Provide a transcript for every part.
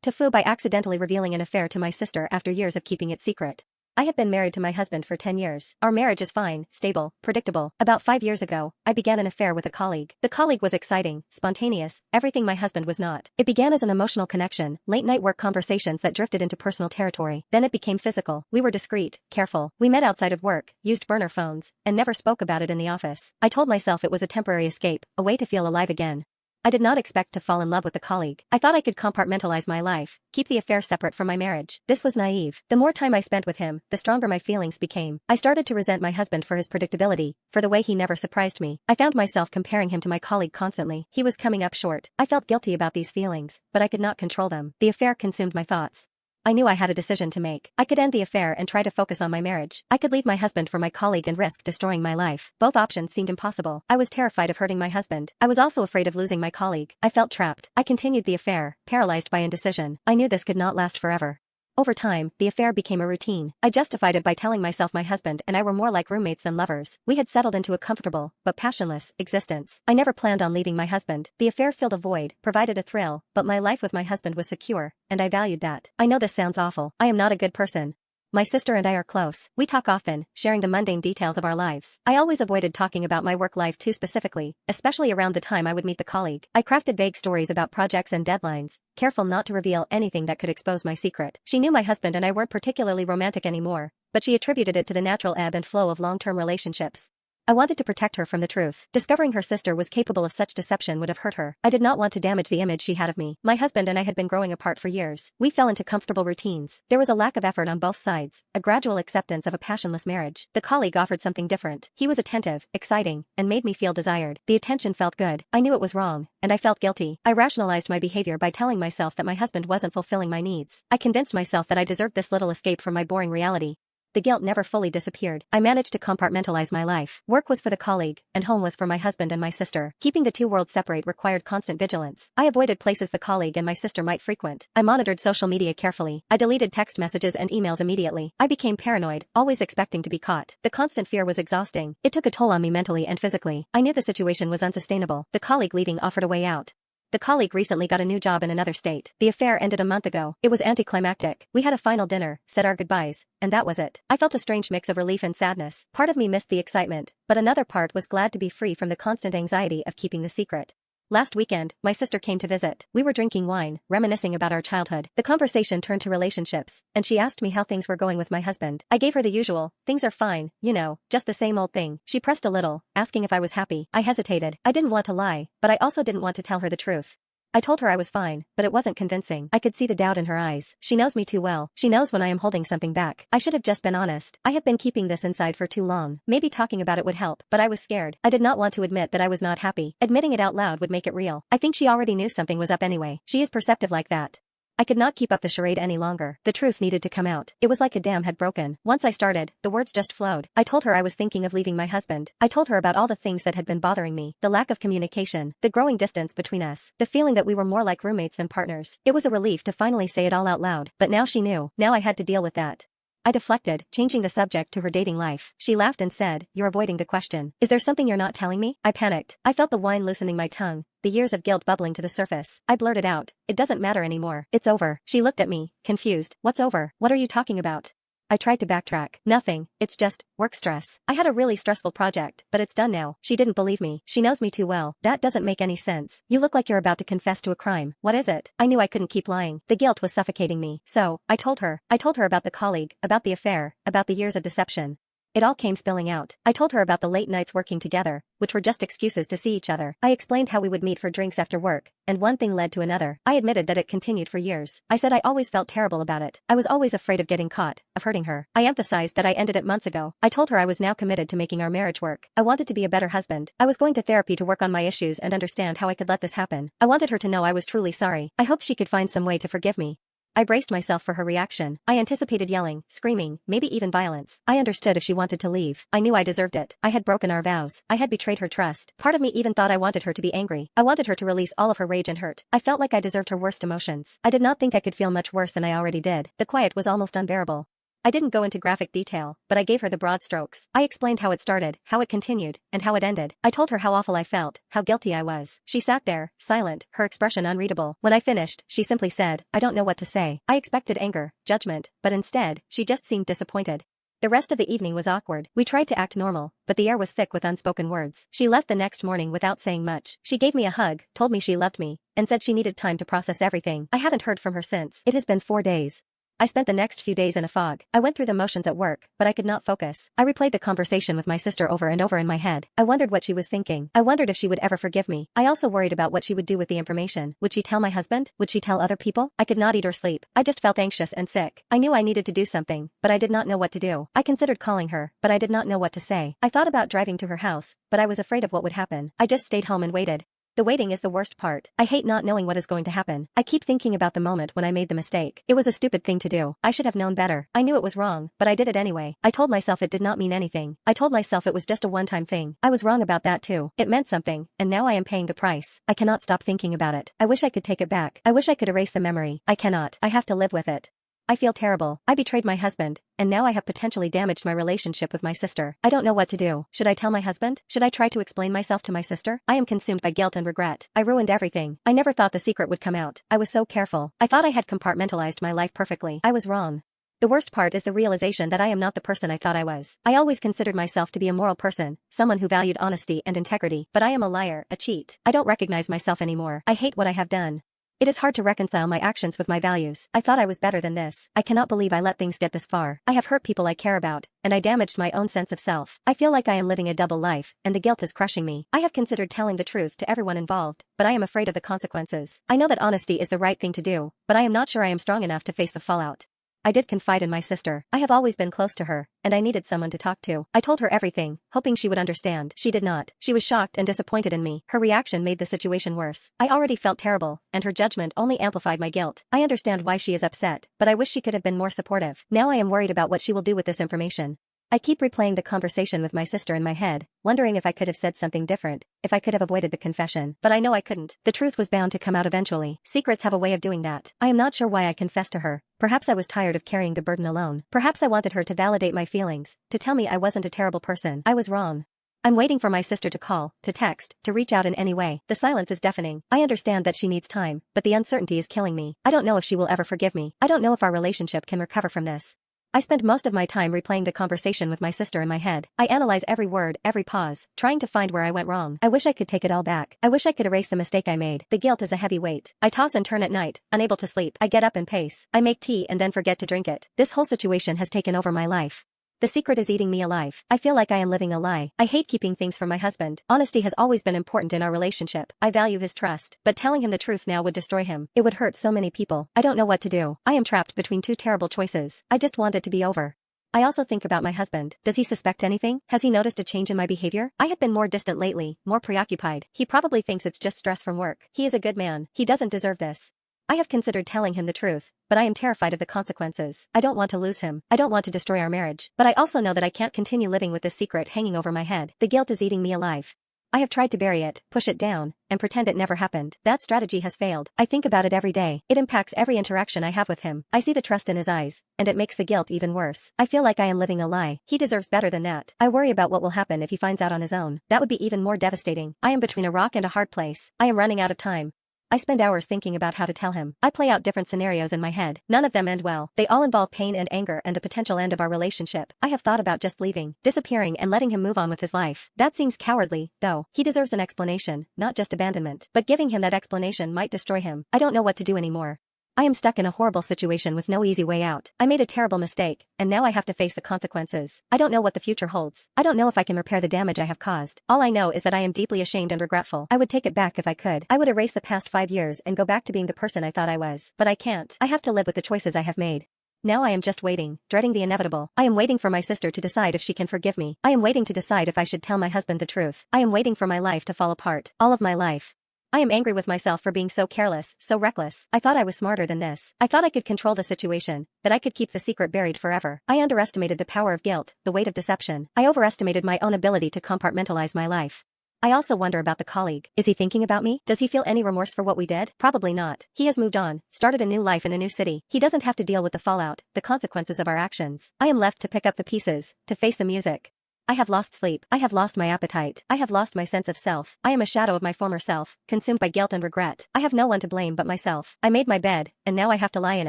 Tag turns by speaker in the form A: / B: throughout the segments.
A: TIFU by accidentally revealing an affair to my sister after years of keeping it secret. I have been married to my husband for 10 years. Our marriage is fine, stable, predictable. About 5 years ago, I began an affair with a colleague. The colleague was exciting, spontaneous, everything my husband was not. It began as an emotional connection, late-night work conversations that drifted into personal territory. Then it became physical. We were discreet, careful. We met outside of work, used burner phones, and never spoke about it in the office. I told myself it was a temporary escape, a way to feel alive again. I did not expect to fall in love with the colleague. I thought I could compartmentalize my life, keep the affair separate from my marriage. This was naive. The more time I spent with him, the stronger my feelings became. I started to resent my husband for his predictability, for the way he never surprised me. I found myself comparing him to my colleague constantly. He was coming up short. I felt guilty about these feelings, but I could not control them. The affair consumed my thoughts. I knew I had a decision to make. I could end the affair and try to focus on my marriage. I could leave my husband for my colleague and risk destroying my life. Both options seemed impossible. I was terrified of hurting my husband. I was also afraid of losing my colleague. I felt trapped. I continued the affair, paralyzed by indecision. I knew this could not last forever. Over time, the affair became a routine. I justified it by telling myself my husband and I were more like roommates than lovers. We had settled into a comfortable, but passionless, existence. I never planned on leaving my husband. The affair filled a void, provided a thrill, but my life with my husband was secure, and I valued that. I know this sounds awful. I am not a good person. My sister and I are close. We talk often, sharing the mundane details of our lives. I always avoided talking about my work life too specifically, especially around the time I would meet the colleague. I crafted vague stories about projects and deadlines, careful not to reveal anything that could expose my secret. She knew my husband and I weren't particularly romantic anymore, but she attributed it to the natural ebb and flow of long-term relationships. I wanted to protect her from the truth. Discovering her sister was capable of such deception would have hurt her. I did not want to damage the image she had of me. My husband and I had been growing apart for years. We fell into comfortable routines. There was a lack of effort on both sides, a gradual acceptance of a passionless marriage. The colleague offered something different. He was attentive, exciting, and made me feel desired. The attention felt good. I knew it was wrong, and I felt guilty. I rationalized my behavior by telling myself that my husband wasn't fulfilling my needs. I convinced myself that I deserved this little escape from my boring reality. The guilt never fully disappeared. I managed to compartmentalize my life. Work was for the colleague, and home was for my husband and my sister. Keeping the two worlds separate required constant vigilance. I avoided places the colleague and my sister might frequent. I monitored social media carefully. I deleted text messages and emails immediately. I became paranoid, always expecting to be caught. The constant fear was exhausting. It took a toll on me mentally and physically. I knew the situation was unsustainable. The colleague leaving offered a way out. The colleague recently got a new job in another state. The affair ended a month ago. It was anticlimactic. We had a final dinner, said our goodbyes, and that was it. I felt a strange mix of relief and sadness. Part of me missed the excitement, but another part was glad to be free from the constant anxiety of keeping the secret. Last weekend, my sister came to visit. We were drinking wine, reminiscing about our childhood. The conversation turned to relationships, and she asked me how things were going with my husband. I gave her the usual, things are fine, you know, just the same old thing. She pressed a little, asking if I was happy. I hesitated. I didn't want to lie, but I also didn't want to tell her the truth. I told her I was fine, but it wasn't convincing. I could see the doubt in her eyes. She knows me too well. She knows when I am holding something back. I should have just been honest. I have been keeping this inside for too long. Maybe talking about it would help, but I was scared. I did not want to admit that I was not happy. Admitting it out loud would make it real. I think she already knew something was up anyway. She is perceptive like that. I could not keep up the charade any longer. The truth needed to come out. It was like a dam had broken. Once I started, the words just flowed. I told her I was thinking of leaving my husband. I told her about all the things that had been bothering me. The lack of communication, the growing distance between us, the feeling that we were more like roommates than partners. It was a relief to finally say it all out loud. But now she knew. Now I had to deal with that. I deflected, changing the subject to her dating life. She laughed and said, "You're avoiding the question. Is there something you're not telling me?" I panicked. I felt the wine loosening my tongue, the years of guilt bubbling to the surface. I blurted out, "It doesn't matter anymore. It's over." She looked at me, confused. "What's over? What are you talking about?" I tried to backtrack. "Nothing, it's just work stress. I had a really stressful project, but it's done now." She didn't believe me. She knows me too well. "That doesn't make any sense. You look like you're about to confess to a crime. What is it?" I knew I couldn't keep lying. The guilt was suffocating me. So, I told her. I told her about the colleague, about the affair, about the years of deception. It all came spilling out. I told her about the late nights working together, which were just excuses to see each other. I explained how we would meet for drinks after work, and one thing led to another. I admitted that it continued for years. I said I always felt terrible about it. I was always afraid of getting caught, of hurting her. I emphasized that I ended it months ago. I told her I was now committed to making our marriage work. I wanted to be a better husband. I was going to therapy to work on my issues and understand how I could let this happen. I wanted her to know I was truly sorry. I hoped she could find some way to forgive me. I braced myself for her reaction. I anticipated yelling, screaming, maybe even violence. I understood if she wanted to leave. I knew I deserved it. I had broken our vows. I had betrayed her trust. Part of me even thought I wanted her to be angry. I wanted her to release all of her rage and hurt. I felt like I deserved her worst emotions. I did not think I could feel much worse than I already did. The quiet was almost unbearable. I didn't go into graphic detail, but I gave her the broad strokes. I explained how it started, how it continued, and how it ended. I told her how awful I felt, how guilty I was. She sat there, silent, her expression unreadable. When I finished, she simply said, "I don't know what to say." I expected anger, judgment, but instead, she just seemed disappointed. The rest of the evening was awkward. We tried to act normal, but the air was thick with unspoken words. She left the next morning without saying much. She gave me a hug, told me she loved me, and said she needed time to process everything. I haven't heard from her since. It has been 4 days. I spent the next few days in a fog. I went through the motions at work, but I could not focus. I replayed the conversation with my sister over and over in my head. I wondered what she was thinking. I wondered if she would ever forgive me. I also worried about what she would do with the information. Would she tell my husband? Would she tell other people? I could not eat or sleep. I just felt anxious and sick. I knew I needed to do something, but I did not know what to do. I considered calling her, but I did not know what to say. I thought about driving to her house, but I was afraid of what would happen. I just stayed home and waited. The waiting is the worst part. I hate not knowing what is going to happen. I keep thinking about the moment when I made the mistake. It was a stupid thing to do. I should have known better. I knew it was wrong, but I did it anyway. I told myself it did not mean anything. I told myself it was just a one-time thing. I was wrong about that too. It meant something, and now I am paying the price. I cannot stop thinking about it. I wish I could take it back. I wish I could erase the memory. I cannot. I have to live with it. I feel terrible. I betrayed my husband, and now I have potentially damaged my relationship with my sister. I don't know what to do. Should I tell my husband? Should I try to explain myself to my sister? I am consumed by guilt and regret. I ruined everything. I never thought the secret would come out. I was so careful. I thought I had compartmentalized my life perfectly. I was wrong. The worst part is the realization that I am not the person I thought I was. I always considered myself to be a moral person, someone who valued honesty and integrity, but I am a liar, a cheat. I don't recognize myself anymore. I hate what I have done. It is hard to reconcile my actions with my values. I thought I was better than this. I cannot believe I let things get this far. I have hurt people I care about, and I damaged my own sense of self. I feel like I am living a double life, and the guilt is crushing me. I have considered telling the truth to everyone involved, but I am afraid of the consequences. I know that honesty is the right thing to do, but I am not sure I am strong enough to face the fallout. I did confide in my sister. I have always been close to her, and I needed someone to talk to. I told her everything, hoping she would understand. She did not. She was shocked and disappointed in me. Her reaction made the situation worse. I already felt terrible, and her judgment only amplified my guilt. I understand why she is upset, but I wish she could have been more supportive. Now I am worried about what she will do with this information. I keep replaying the conversation with my sister in my head, wondering if I could have said something different, if I could have avoided the confession. But I know I couldn't. The truth was bound to come out eventually. Secrets have a way of doing that. I am not sure why I confessed to her. Perhaps I was tired of carrying the burden alone. Perhaps I wanted her to validate my feelings, to tell me I wasn't a terrible person. I was wrong. I'm waiting for my sister to call, to text, to reach out in any way. The silence is deafening. I understand that she needs time, but the uncertainty is killing me. I don't know if she will ever forgive me. I don't know if our relationship can recover from this. I spend most of my time replaying the conversation with my sister in my head. I analyze every word, every pause, trying to find where I went wrong. I wish I could take it all back. I wish I could erase the mistake I made. The guilt is a heavy weight. I toss and turn at night, unable to sleep. I get up and pace. I make tea and then forget to drink it. This whole situation has taken over my life. The secret is eating me alive. I feel like I am living a lie. I hate keeping things from my husband. Honesty has always been important in our relationship. I value his trust, but telling him the truth now would destroy him. It would hurt so many people. I don't know what to do. I am trapped between two terrible choices. I just want it to be over. I also think about my husband. Does he suspect anything? Has he noticed a change in my behavior? I have been more distant lately, more preoccupied. He probably thinks it's just stress from work. He is a good man. He doesn't deserve this. I have considered telling him the truth, but I am terrified of the consequences. I don't want to lose him. I don't want to destroy our marriage. But I also know that I can't continue living with this secret hanging over my head. The guilt is eating me alive. I have tried to bury it, push it down, and pretend it never happened. That strategy has failed. I think about it every day. It impacts every interaction I have with him. I see the trust in his eyes, and it makes the guilt even worse. I feel like I am living a lie. He deserves better than that. I worry about what will happen if he finds out on his own. That would be even more devastating. I am between a rock and a hard place. I am running out of time. I spend hours thinking about how to tell him. I play out different scenarios in my head. None of them end well. They all involve pain and anger and the potential end of our relationship. I have thought about just leaving, disappearing and letting him move on with his life. That seems cowardly, though. He deserves an explanation, not just abandonment. But giving him that explanation might destroy him. I don't know what to do anymore. I am stuck in a horrible situation with no easy way out. I made a terrible mistake, and now I have to face the consequences. I don't know what the future holds. I don't know if I can repair the damage I have caused. All I know is that I am deeply ashamed and regretful. I would take it back if I could. I would erase the past 5 years and go back to being the person I thought I was. But I can't. I have to live with the choices I have made. Now I am just waiting, dreading the inevitable. I am waiting for my sister to decide if she can forgive me. I am waiting to decide if I should tell my husband the truth. I am waiting for my life to fall apart. All of my life. I am angry with myself for being so careless, so reckless. I thought I was smarter than this. I thought I could control the situation, that I could keep the secret buried forever. I underestimated the power of guilt, the weight of deception. I overestimated my own ability to compartmentalize my life. I also wonder about the colleague. Is he thinking about me? Does he feel any remorse for what we did? Probably not. He has moved on, started a new life in a new city. He doesn't have to deal with the fallout, the consequences of our actions. I am left to pick up the pieces, to face the music. I have lost sleep. I have lost my appetite. I have lost my sense of self. I am a shadow of my former self, consumed by guilt and regret. I have no one to blame but myself. I made my bed, and now I have to lie in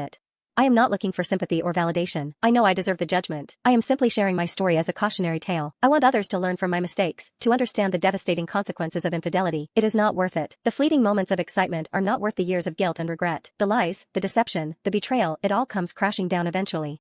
A: it. I am not looking for sympathy or validation. I know I deserve the judgment. I am simply sharing my story as a cautionary tale. I want others to learn from my mistakes, to understand the devastating consequences of infidelity. It is not worth it. The fleeting moments of excitement are not worth the years of guilt and regret. The lies, the deception, the betrayal, it all comes crashing down eventually.